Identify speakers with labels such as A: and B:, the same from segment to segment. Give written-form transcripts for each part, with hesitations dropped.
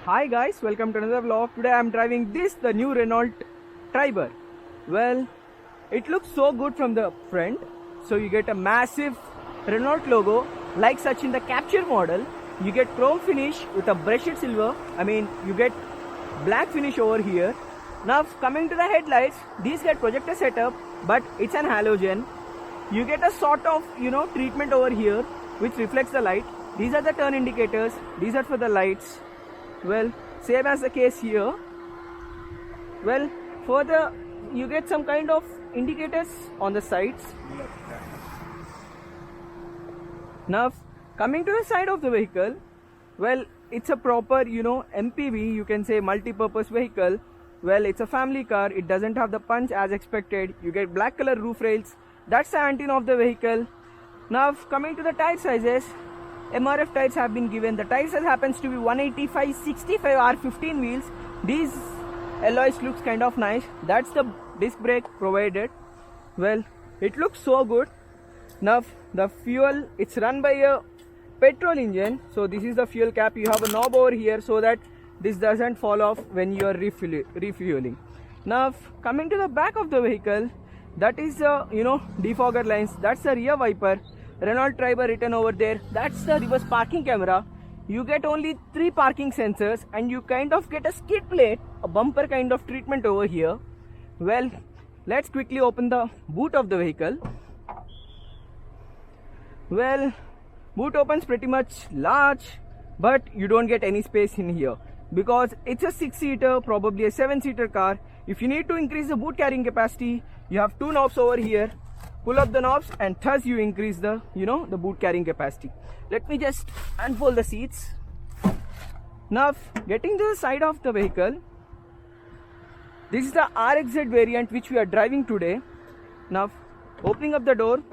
A: Hi guys, welcome to another vlog. Today I am driving the new Renault Triber. Well, it looks so good from the front. So you get a massive Renault logo like such in the Capture model. You get chrome finish with a brushed silver. You get black finish over here. Now coming to the headlights, these get projector setup, but it's an halogen. You get a sort of treatment over here which reflects the light. These are the turn indicators. These are for the lights. Well, same as the case here. Well, further you get some kind of indicators on the sides. Now coming to the side of the vehicle, well, it's a proper MPV, you can say multi-purpose vehicle. Well, it's a family car. It doesn't have the punch as expected. You get black color roof rails. That's the antenna of the vehicle. Now coming to the tire sizes, MRF tires have been given. The tire size happens to be 185/65 R15 wheels. These alloys looks kind of nice. That's the disc brake provided. Well, it looks so good. Now the fuel, it's run by a petrol engine. So this is the fuel cap. You have a knob over here so that this doesn't fall off when you are refueling. Now coming to the back of the vehicle, that is defogger lines. That's the rear wiper. Renault Triber written over there. That's the reverse parking camera. You get only 3 parking sensors and you kind of get a skid plate, a bumper kind of treatment over here. Well, let's quickly open the boot of the vehicle. Well, boot opens pretty much large, but you don't get any space in here because it's a 6-seater, probably a 7-seater car. If you need to increase the boot carrying capacity, you have 2 knobs over here. Pull up the knobs and thus you increase the the boot carrying capacity. Let me just unfold the seats. Now getting to the side of the vehicle, this is the RXZ variant which we are driving today. Now opening up the door,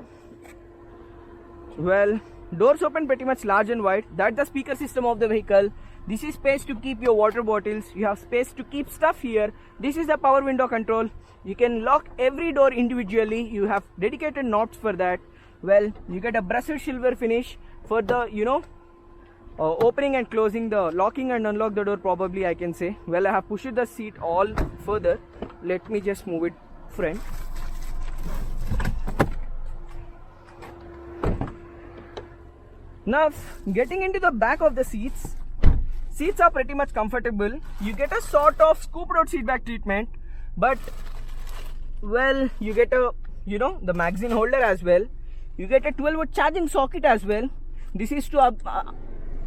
A: well, doors open pretty much large and wide. That's the speaker system of the vehicle. This is space to keep your water bottles. You have space to keep stuff here. This is the power window control. You can lock every door individually. You have dedicated knobs for that. Well, you get a brushed silver finish for the opening and closing, the locking and unlock the door, probably I can say. Well, I have pushed the seat all further. Let me just move it front. Now getting into the back of the seats are pretty much comfortable. You get a sort of scooped out seat back treatment, but well, you get a the magazine holder as well. You get a 12-volt charging socket as well. This is to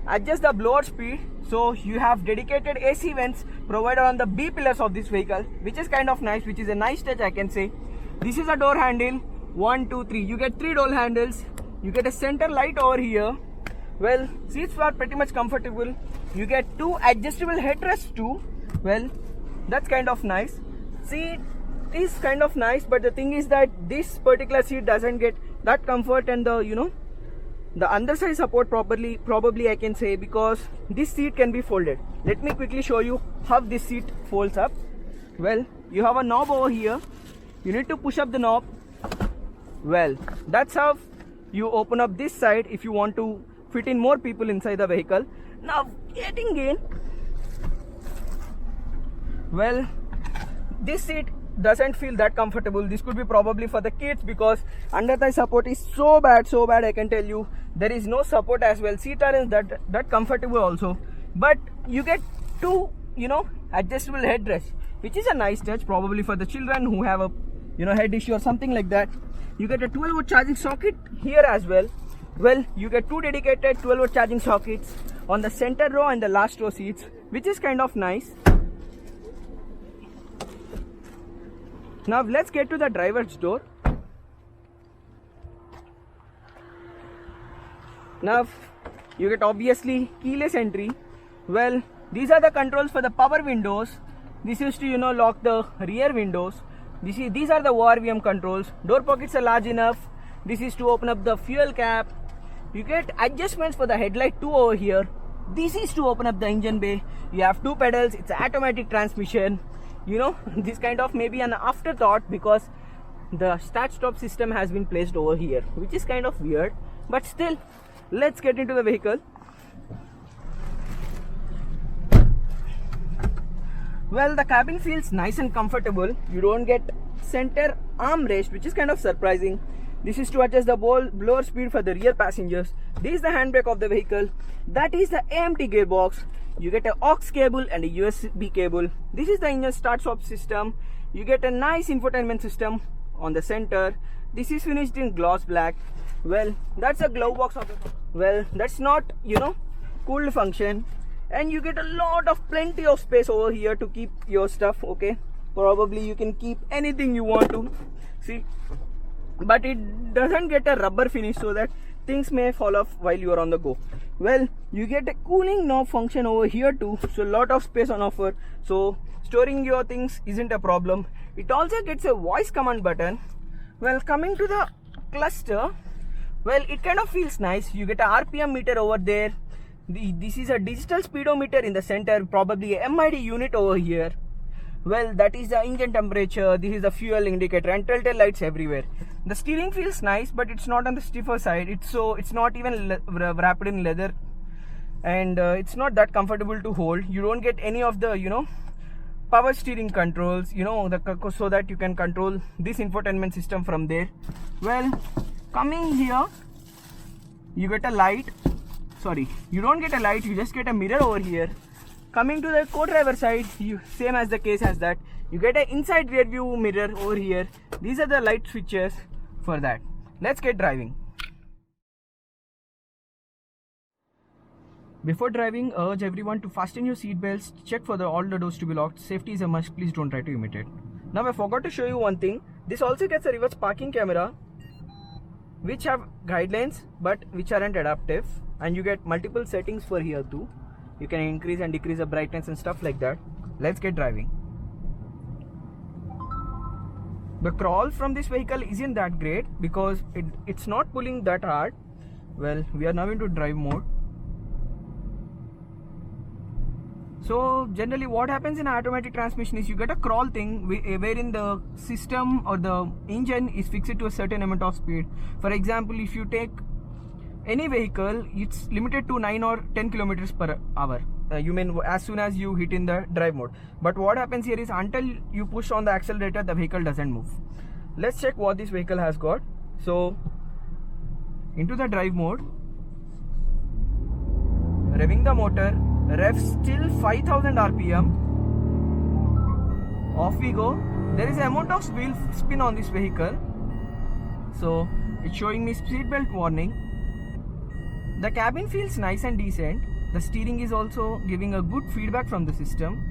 A: adjust the blower speed. So you have dedicated AC vents provided on the B pillars of this vehicle, which is kind of nice, which is a nice touch, I can say. This is a door handle, 1 2 3. You get 3 door handles. You get a center light over here. Well, seats are pretty much comfortable. You get 2 adjustable headrests too. Well, that's kind of nice. Seat is kind of nice, but the thing is that this particular seat doesn't get that comfort and the the underside support probably I can say, because this seat can be folded. Let me quickly show you how this seat folds up. Well, you have a knob over here. You need to push up the knob. Well, that's how you open up this side if you want to fit in more people inside the vehicle. Now getting in, well, this seat doesn't feel that comfortable. This could be probably for the kids because under thigh support is so bad I can tell you. There is no support as well. Seat aren't that comfortable also, but you get 2 adjustable headrests, which is a nice touch, probably for the children who have a head issue or something like that. You get a 12-volt charging socket here as well. Well, you get 2 dedicated 12-volt charging sockets on the center row and the last row seats, which is kind of nice. Now let's get to the driver's door. Now you get obviously keyless entry. Well, these are the controls for the power windows. This is to lock the rear windows. These are the ORVM controls. Door pockets are large enough. This is to open up the fuel cap. You get adjustments for the headlight too over here. This is to open up the engine bay. You have 2 pedals. It's an automatic transmission. This kind of maybe an afterthought because the start stop system has been placed over here, which is kind of weird, but still, let's get into the vehicle. Well, the cabin feels nice and comfortable. You don't get center armrest, which is kind of surprising. This is to adjust the blower speed for the rear passengers. This is the handbrake of the vehicle. That is the AMT gearbox. You get an aux cable and a USB cable. This is the engine start stop system. You get a nice infotainment system on the center. This is finished in gloss black. Well, that's a glove box of the, well, that's not, you know, cooled function. And you get a lot of plenty of space over here to keep your stuff. Okay, probably you can keep anything you want to see, but it doesn't get a rubber finish so that things may fall off while you are on the go. Well, you get a cooling knob function over here too, so a lot of space on offer, so storing your things isn't a problem. It also gets a voice command button. Well, coming to the cluster, well, it kind of feels nice. You get a RPM meter over there. This is a digital speedometer in the center, probably a MID unit over here. Well, that is the engine temperature. This is the fuel indicator and telltale lights everywhere. The steering feels nice, but it's not on the stiffer side. It's not even wrapped in leather, and it's not that comfortable to hold. You don't get any of the, you know, power steering controls, you know, so that you can control this infotainment system from there. Well, coming here, you get a light. Sorry, you don't get a light, you just get a mirror over here. Coming to the co-driver side, same as the case as that, you get an inside rear view mirror over here. These are the light switches for that. Let's get driving. Before driving, urge everyone to fasten your seat belts, check for all the doors to be locked. Safety is a must, please don't try to imitate. Now I forgot to show you one thing. This also gets a reverse parking camera, which have guidelines but which aren't adaptive, and you get multiple settings for here too. You can increase and decrease the brightness and stuff like that. Let's get driving. The crawl from this vehicle isn't that great because it's not pulling that hard. Well, we are now into drive mode. So generally what happens in automatic transmission is you get a crawl thing wherein the system or the engine is fixed to a certain amount of speed. For example, if you take any vehicle, it's limited to 9 or 10 kilometers per hour. You mean as soon as you hit in the drive mode. But what happens here is until you push on the accelerator, the vehicle doesn't move. Let's check what this vehicle has got. So into the drive mode, revving the motor, rev still 5000 RPM. Off we go. There is an amount of wheel spin on this vehicle, so it's showing me seatbelt warning. The cabin feels nice and decent. The steering is also giving a good feedback from the system.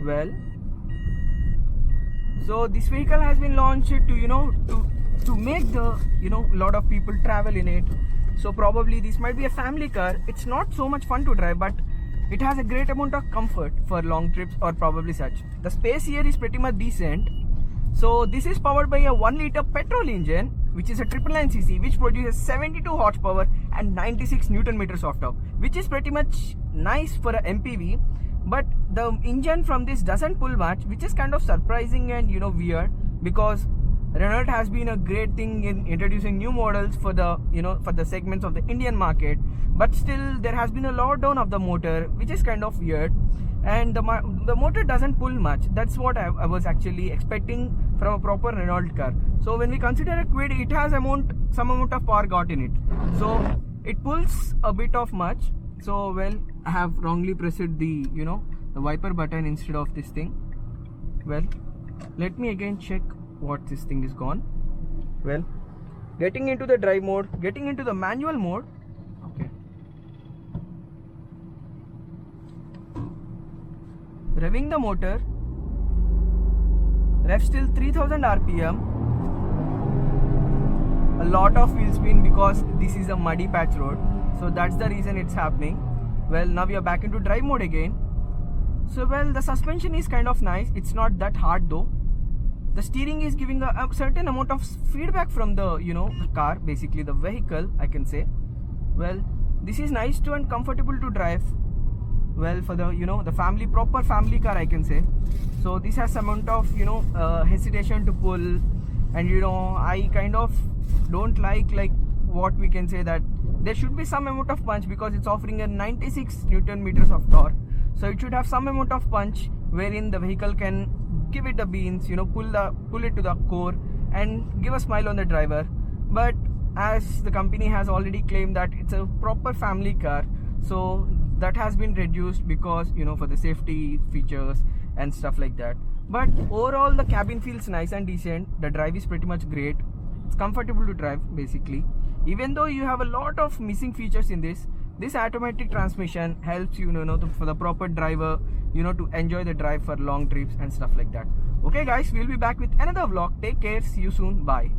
A: Well, so this vehicle has been launched to to make the lot of people travel in it. So probably this might be a family car. It's not so much fun to drive, but it has a great amount of comfort for long trips or probably such. The space here is pretty much decent. So this is powered by a 1 liter petrol engine, which is a 999cc, which produces 72 horsepower and 96 Newton meters of torque, which is pretty much nice for a MPV. But the engine from this doesn't pull much, which is kind of surprising and weird, because Renault has been a great thing in introducing new models for the for the segments of the Indian market, but still there has been a lowdown of the motor, which is kind of weird, and the motor doesn't pull much. That's what I was actually expecting from a proper Renault car. So when we consider a Kwid, it has some amount of power got in it, so it pulls a bit of much. So well, I have wrongly pressed the the wiper button instead of this thing. Well, let me again check what this thing is gone. Well, getting into the drive mode, getting into the manual mode. Okay, revving the motor, rev still 3000 RPM. A lot of wheel spin because this is a muddy patch road, so that's the reason it's happening. Well, now we are back into drive mode again. So well, the suspension is kind of nice. It's not that hard though. The steering is giving a certain amount of feedback from the the car, basically the vehicle, I can say. Well, this is nice too and comfortable to drive. Well, for the the proper family car, I can say. So this has some amount of hesitation to pull, and I kind of don't like what we can say, that there should be some amount of punch, because it's offering a 96 Newton meters of torque. So it should have some amount of punch wherein the vehicle can give it the beans, you know, pull it to the core and give a smile on the driver. But as the company has already claimed that it's a proper family car, so that has been reduced because, you know, for the safety features and stuff like that. But overall the cabin feels nice and decent. The drive is pretty much great. It's comfortable to drive basically. Even though you have a lot of missing features in this automatic transmission helps you, you know, for the proper driver, you know, to enjoy the drive for long trips and stuff like that. Okay guys, we'll be back with another vlog. Take care, see you soon, bye.